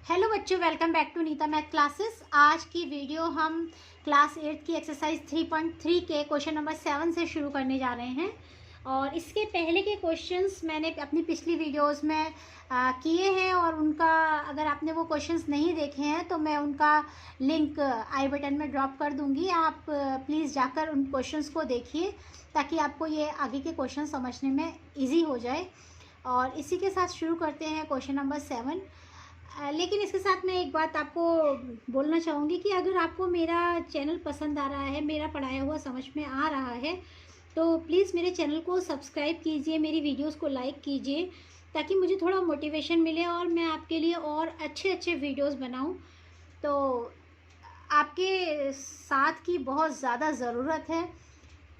Hello बच्चों, welcome back to Neeta math classes. आज की वीडियो हम क्लास 8 की एक्सरसाइज 3.3 के क्वेश्चन नंबर 7 से शुरू करने जा रहे हैं। और इसके पहले के क्वेश्चंस मैंने अपनी पिछली वीडियोस में किए हैं, और उनका अगर आपने वो क्वेश्चंस नहीं देखे हैं तो मैं उनका लिंक आई बटन में ड्रॉप कर दूंगी। आप प्लीज़ जाकर उन क्वेश्चंस को देखिए ताकि आपको ये आगे के क्वेश्चन समझने में ईजी हो जाए। और इसी के साथ शुरू करते हैं क्वेश्चन नंबर 7। लेकिन इसके साथ मैं एक बात आपको बोलना चाहूँगी कि अगर आपको मेरा चैनल पसंद आ रहा है, मेरा पढ़ाया हुआ समझ में आ रहा है, तो प्लीज़ मेरे चैनल को सब्सक्राइब कीजिए, मेरी वीडियोस को लाइक कीजिए ताकि मुझे थोड़ा मोटिवेशन मिले और मैं आपके लिए और अच्छे अच्छे वीडियोस बनाऊं। तो आपके साथ की बहुत ज़्यादा ज़रूरत है।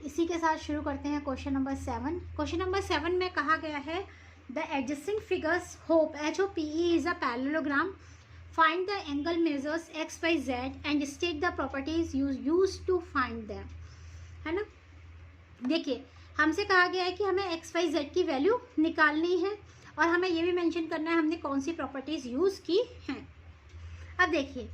इसी के साथ शुरू करते हैं क्वेश्चन नंबर 7। क्वेश्चन नंबर 7 में कहा गया है the adjusting figures hope HOPE is a parallelogram. Find the angle measures x y z and state the properties you use to find them. है ना। देखिए, हमसे कहा गया है कि हमें x y z की वैल्यू निकालनी है और हमें ये भी मेंशन करना है हमने कौन सी प्रॉपर्टीज यूज़ की हैं। अब देखिए,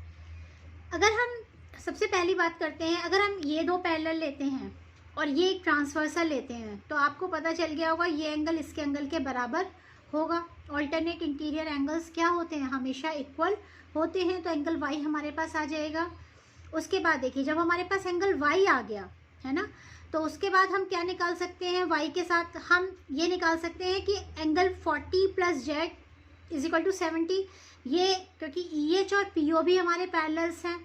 अगर हम सबसे पहली बात करते हैं, अगर हम ये दो पैरेलल लेते हैं और ये एक ट्रांसवर्सल लेते हैं तो आपको पता चल गया होगा ये एंगल इसके एंगल के बराबर होगा। ऑल्टरनेट इंटीरियर एंगल्स क्या होते हैं, हमेशा इक्वल होते हैं, तो एंगल वाई हमारे पास आ जाएगा। उसके बाद देखिए, जब हमारे पास एंगल वाई आ गया है ना, तो उसके बाद हम क्या निकाल सकते हैं, वाई के साथ हम ये निकाल सकते हैं कि एंगल 40 + z = 70। ये क्योंकि EH और PO भी हमारे पैरेलल्स हैं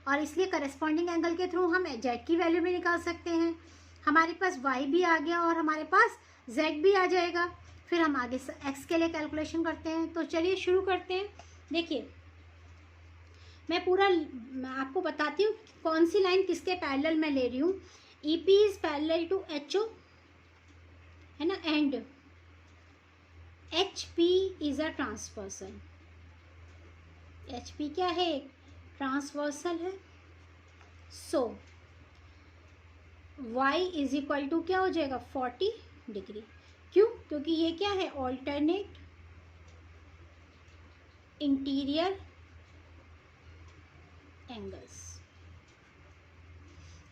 और इसलिए करस्पॉन्डिंग एंगल के थ्रू हम z की वैल्यू भी निकाल सकते हैं। हमारे पास y भी आ गया और हमारे पास z भी आ जाएगा। फिर हम आगे x के लिए कैलकुलेशन करते हैं। तो चलिए शुरू करते हैं। देखिए, मैं पूरा आपको बताती हूँ कौन सी लाइन किसके पैरेलल में ले रही हूँ। EP is parallel to HO, है ना, and HP is a transversal. HP क्या है, ट्रांसवर्सल है। सो y = क्या हो जाएगा, 40 डिग्री। क्यों, क्योंकि ये क्या है, ऑल्टरनेट इंटीरियर एंगल्स।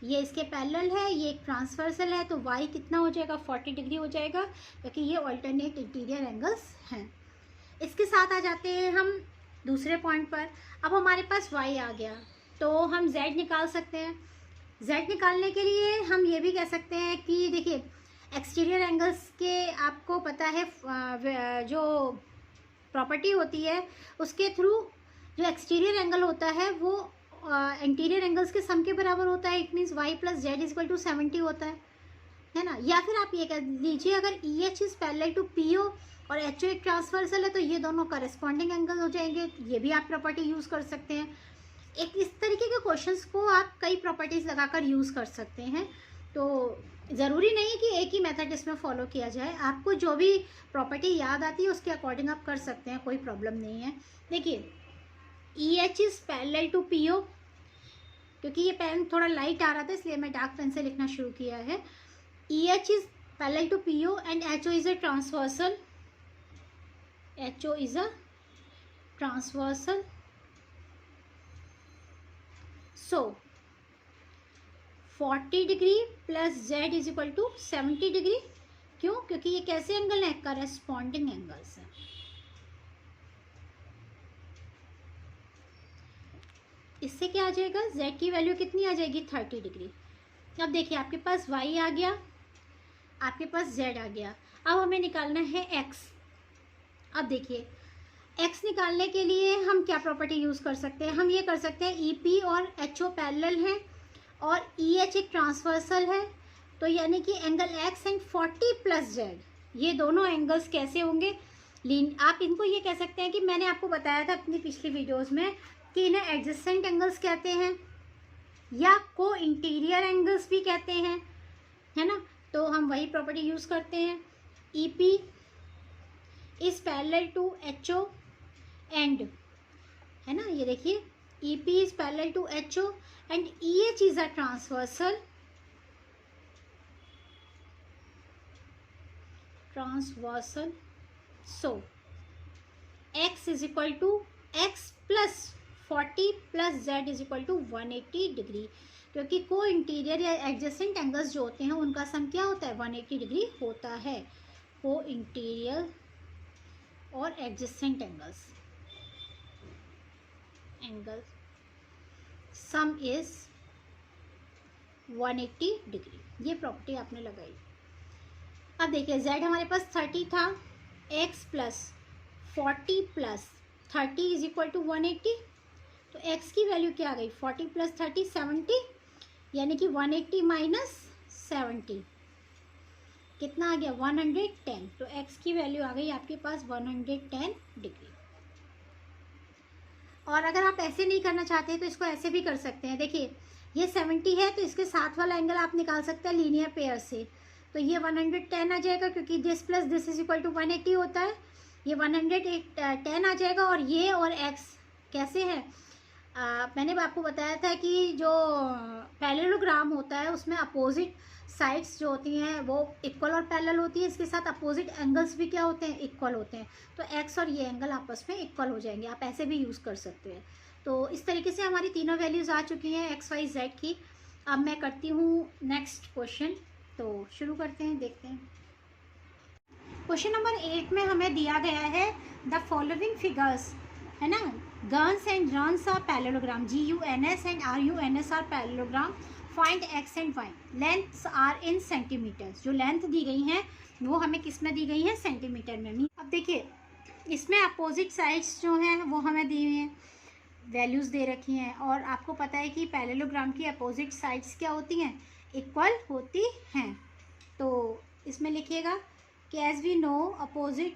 ये इसके पैरेलल है, ये एक ट्रांसवर्सल है, तो y कितना हो जाएगा, 40 डिग्री हो जाएगा, क्योंकि ये ऑल्टरनेट इंटीरियर एंगल्स हैं। इसके साथ आ जाते हैं हम दूसरे पॉइंट पर। अब हमारे पास y आ गया तो हम z निकाल सकते हैं। z निकालने के लिए हम ये भी कह सकते हैं कि देखिए, एक्सटीरियर एंगल्स के आपको पता है जो प्रॉपर्टी होती है उसके थ्रू जो एक्सटीरियर एंगल होता है वो इंटीरियर एंगल्स के सम के बराबर होता है। इट मीन्स y + z = 70 होता है ना। या फिर आप ये कह लीजिए, अगर EH is parallel to PO और HO एक ट्रांसवर्सल है तो ये दोनों करस्पॉन्डिंग एंगल हो जाएंगे। ये भी आप प्रॉपर्टी यूज़ कर सकते हैं। एक इस तरीके के क्वेश्चंस को आप कई प्रॉपर्टीज़ लगाकर यूज़ कर सकते हैं। तो ज़रूरी नहीं कि एक ही मेथड इसमें फॉलो किया जाए, आपको जो भी प्रॉपर्टी याद आती है उसके अकॉर्डिंग आप कर सकते हैं, कोई प्रॉब्लम नहीं है। देखिए, EH is parallel to PO, क्योंकि ये पेन थोड़ा लाइट आ रहा था इसलिए मैं डार्क पेन से लिखना शुरू किया है। EH is parallel to PO and HO is a transversal. HO is a transversal. So 40 degree + z = 70 degree. क्यों, क्योंकि ये कैसे एंगल है, करस्पॉन्डिंग एंगल्स है। इससे क्या आ जाएगा, z की वैल्यू कितनी आ जाएगी, 30 डिग्री। अब देखिए, आपके पास y आ गया, आपके पास z आ गया। अब हमें निकालना है x। अब देखिए, x निकालने के लिए हम क्या प्रॉपर्टी यूज़ कर सकते हैं, हम ये कर सकते हैं EP और HO पैरेलल हैं और EH एक ट्रांसवर्सल है, तो यानी कि एंगल x एंड 40 + z, ये दोनों एंगल्स कैसे होंगे, आप इनको ये कह सकते हैं कि मैंने आपको बताया था अपनी पिछली वीडियोस में कि इन्हें एडजेसेंट एंगल्स कहते हैं या को इंटीरियर एंगल्स भी कहते हैं, है ना। तो हम वही प्रॉपर्टी यूज़ करते हैं। EP is parallel to HO and, है ना, ये देखिए, EP is parallel to HO and EH is a transversal. So x = x plus 40 plus z is equal to 180 degree, क्योंकि को इंटीरियर या एडजेसेंट एंगल्स जो होते हैं उनका सम क्या होता है, 180 डिग्री होता है। को इंटीरियर और adjacent angles sum is 180 degree, ये प्रॉपर्टी आपने लगाई। अब देखिए z हमारे पास 30 था, x plus 40 plus 30 is equal to 180, तो x की वैल्यू क्या आ गई, 40 प्लस 30 70, यानी कि 180 माइनस 70 कितना आ गया, 110। तो x की वैल्यू आ गई आपके पास 110 डिग्री। और अगर आप ऐसे नहीं करना चाहते हैं तो इसको ऐसे भी कर सकते हैं। देखिए ये 70 है तो इसके साथ वाला एंगल आप निकाल सकते हैं लीनियर पेयर से, तो ये 110 आ जाएगा, क्योंकि this plus this is equal to 180 होता है, ये 110 आ जाएगा। और ये और x कैसे है, मैंने आपको बताया था कि जो पैरेललोग्राम होता है उसमें अपोजिट साइड्स जो होती हैं वो इक्वल और पैरेलल होती है, इसके साथ अपोजिट एंगल्स भी क्या होते हैं, इक्वल होते हैं। तो x और ये एंगल आपस में इक्वल हो जाएंगे, आप ऐसे भी यूज़ कर सकते हैं। तो इस तरीके से हमारी तीनों वैल्यूज़ आ चुकी हैं x, y, z की। अब मैं करती हूँ नेक्स्ट क्वेश्चन, तो शुरू करते हैं, देखते हैं। क्वेश्चन नंबर 8 में हमें दिया गया है द फॉलोइंग फिगर्स, है ना, guns and runs are parallelogram, GUNS and RUNS are parallelogram, find x and y, lengths are in centimeters। जो लेंथ दी गई हैं वो हमें किस में दी गई है, सेंटीमीटर में। अब देखिए इसमें अपोजिट साइड्स जो हैं वो हमें दी हुई हैं, वैल्यूज़ दे रखी हैं, और आपको पता है कि पैरेललोग्राम की अपोजिट साइड्स क्या होती हैं, इक्वल होती हैं। तो इसमें लिखिएगा कि as we know opposite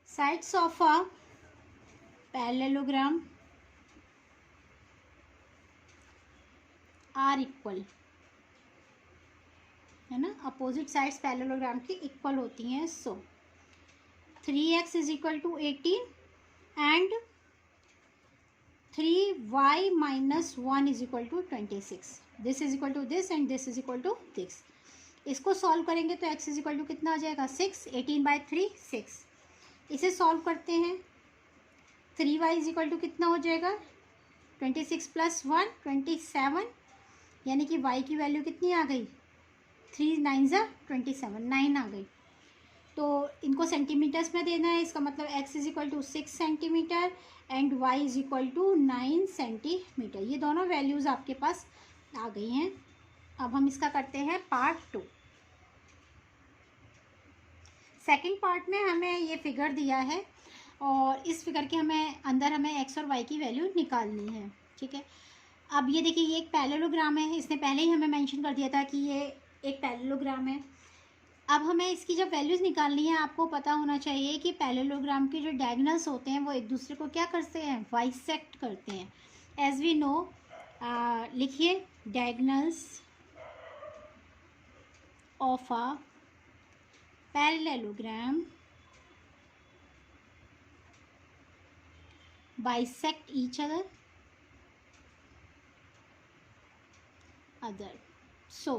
sides of a parallelogram are equal, है ना, अपोजिट साइड्स पैरेललोग्राम की इक्वल होती हैं। So 3x is equal to 18 and 3y minus 1 is equal to 26, this is equal to this and this is equal to this. इसको solve करेंगे तो x is equal to कितना आ जाएगा, 6, 18/3 6। इसे solve करते हैं, 3y इज इक्वल टू कितना हो जाएगा, 26 प्लस 1 27, यानी कि y की वैल्यू कितनी आ गई, 3 9 27, 9 आ गई। तो इनको सेंटीमीटर्स में देना है, इसका मतलब x is equal to 6 centimetre and y is equal to 9 centimetre. ये दोनों वैल्यूज़ आपके पास आ गई हैं। अब हम इसका करते हैं पार्ट 2। सेकंड पार्ट में हमें ये फिगर दिया है और इस फिगर के अंदर हमें x और y की वैल्यू निकालनी है, ठीक है। अब ये देखिए ये एक पैरेललोग्राम है, इसने पहले ही हमें मेंशन कर दिया था कि ये एक पैरेललोग्राम है। अब हमें इसकी जब वैल्यूज़ निकालनी है, आपको पता होना चाहिए कि पैरेललोग्राम के जो डायगोनल्स होते हैं वो एक दूसरे को क्या करते हैं, बाइसेक्ट करते हैं। एज वी नो, लिखिए diagonals of a parallelogram bisect each other। सो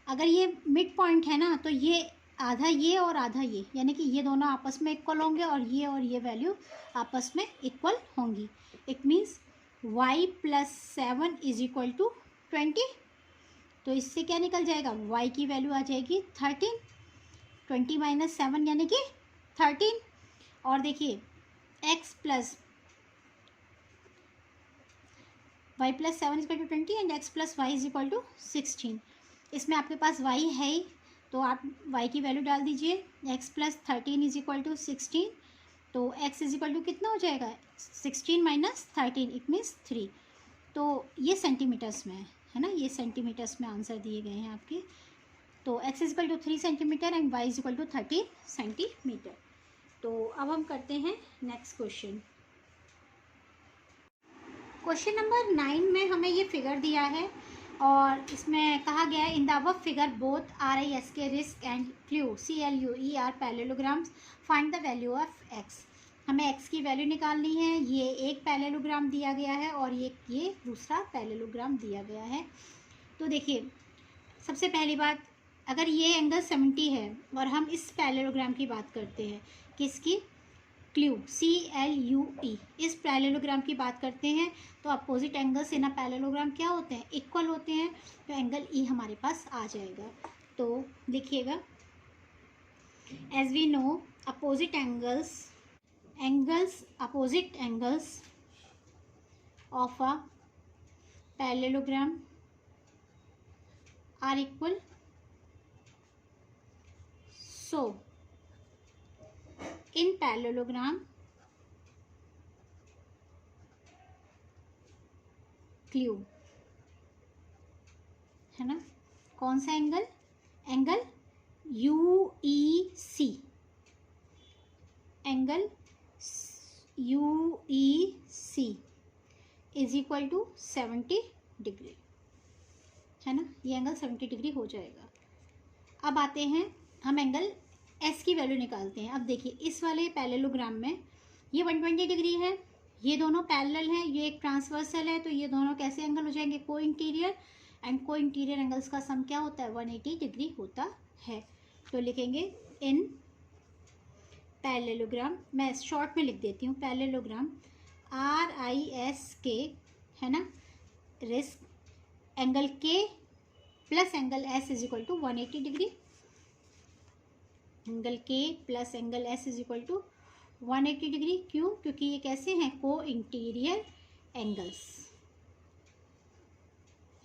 अगर ये मिड पॉइंट है ना, तो ये आधा ये और आधा ये, यानी कि ये दोनों आपस में इक्वल होंगे और ये वैल्यू आपस में इक्वल होंगी। It means y plus 7 is equal to 20। तो इससे क्या निकल जाएगा, y की वैल्यू आ जाएगी 13, 20 माइनस 7 यानी कि 13। और देखिए x plus y plus 7 is equal to 20 and x plus y is equal to 16। इसमें आपके पास y है ही, तो आप y की वैल्यू डाल दीजिए, x plus 13 is equal to 16। तो x इज इक्वल टू कितना हो जाएगा, 16 माइनस 13, इट मीन्स 3। तो ये सेंटीमीटर्स में है ना, ये सेंटीमीटर्स में आंसर दिए गए हैं आपके। तो x is equal to 3 centimetre and y is equal to 13 centimetre. तो अब हम करते हैं नेक्स्ट क्वेश्चन। क्वेश्चन नंबर 9 में हमें ये फिगर दिया है और इसमें कहा गया है in the above figure both RISK risk and CLUE are parallelograms, find the value of x। हमें x की वैल्यू निकालनी है। ये एक पैरेललोग्राम दिया गया है और ये दूसरा पैरेललोग्राम दिया गया है। तो देखिए सबसे पहली बात, अगर ये एंगल 70 है और हम इस पैरेललोग्राम की बात करते हैं, किसकी, क्ल्यू, CLUE, इस पैरेललोग्राम की बात करते हैं, तो opposite angles in a parallelogram क्या होते हैं, इक्वल होते हैं, तो एंगल E हमारे पास आ जाएगा। तो लिखिएगा, as we know opposite opposite angles of a parallelogram are equal, so in parallelogram clue है ना, कौन सा angle, angle UEC, angle UEC is equal to 70 degree, है ना, ये एंगल 70 डिग्री हो जाएगा। अब आते हैं हम एंगल S की वैल्यू निकालते हैं। अब देखिए इस वाले पैरेललोग्राम में ये 120 डिग्री है, ये दोनों पैरेलल हैं, ये एक ट्रांसवर्सल है, तो ये दोनों कैसे एंगल हो जाएंगे, को इंटीरियर, एंड को इंटीरियर एंगल्स का सम क्या होता है, 180 डिग्री होता है। तो लिखेंगे इन पैरेललोग्राम, मैं शॉर्ट में लिख देती हूँ, पैरेललोग्राम RISK, है ना, risk angle K plus angle S is equal to 180 degree, angle K plus angle S is equal to 180 degree. क्यों, क्योंकि ये कैसे हैं, को इंटीरियर एंगल्स,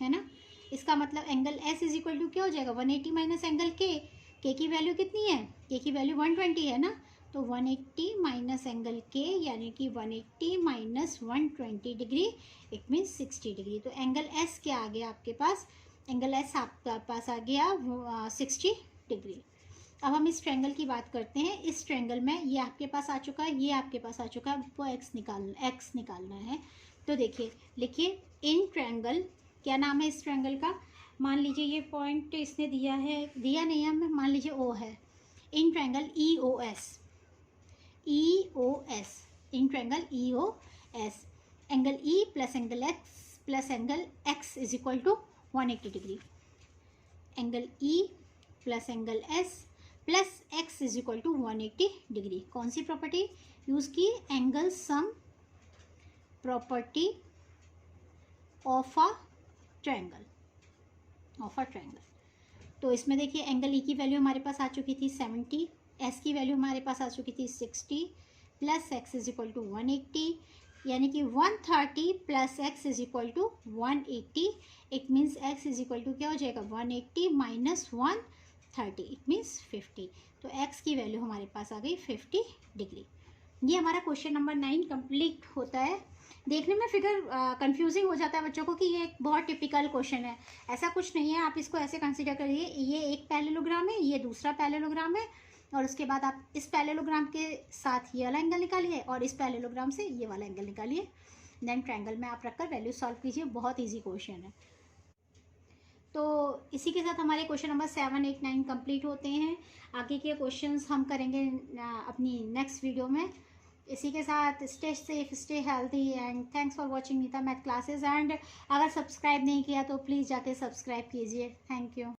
है ना। इसका मतलब angle S is equal to क्या हो जाएगा, 180 माइनस एंगल K की वैल्यू कितनी है, K की वैल्यू 120 है ना, तो 180 माइनस एंगल K यानी कि 180 minus 120 degree, it means 60 degree. तो एंगल S क्या आ गया आपके पास, एंगल S आपके पास आ गया 60 डिग्री। अब हम इस ट्रायंगल की बात करते हैं। इस ट्रायंगल में ये आपके पास आ चुका है, ये आपके पास आ चुका है, आपको x निकालना है। तो देखिए, लिखिए इन ट्रायंगल, क्या नाम है इस ट्रायंगल का, मान लीजिए ये पॉइंट इसने दिया है, दिया नहीं है हमें, मान लीजिए O है, in triangle EOS, in triangle EOS, angle E plus angle X plus angle X is equal to 180 degree, angle E plus angle S plus X is equal to 180 degree. कौन सी प्रॉपर्टी यूज़ की, angle sum property of a triangle, तो इसमें देखिए angle E की value हमारे पास आ चुकी थी 70, S की वैल्यू हमारे पास आ चुकी थी 60 plus X is equal to 180, यानी कि 130 plus X is equal to 180, it means X is equal to क्या हो जाएगा, 180 माइनस 130, इट मीन्स 50। तो X की वैल्यू हमारे पास आ गई 50 डिग्री। ये हमारा क्वेश्चन नंबर 9 कंप्लीट होता है। देखने में फिगर कंफ्यूजिंग हो जाता है बच्चों को कि ये एक बहुत टिपिकल क्वेश्चन है, ऐसा कुछ नहीं है। आप इसको ऐसे कंसीडर करिए, ये एक पैरेललोग्राम है, ये दूसरा पैरेललोग्राम है, और उसके बाद आप इस पैरेललोग्राम के साथ ये वाला एंगल निकालिए और इस पैरेललोग्राम से ये वाला एंगल निकालिए, देन ट्रायंगल में आप रखकर वैल्यू सॉल्व कीजिए। बहुत ईजी क्वेश्चन है। तो इसी के साथ हमारे क्वेश्चन नंबर 7, 8, 9 कंप्लीट होते हैं। आगे के क्वेश्चंस हम करेंगे अपनी नेक्स्ट वीडियो में। इसी के साथ stay safe, stay healthy, and thanks for watching Neeta math classes. And अगर सब्सक्राइब नहीं किया तो प्लीज़ जाके सब्सक्राइब कीजिए। Thank you.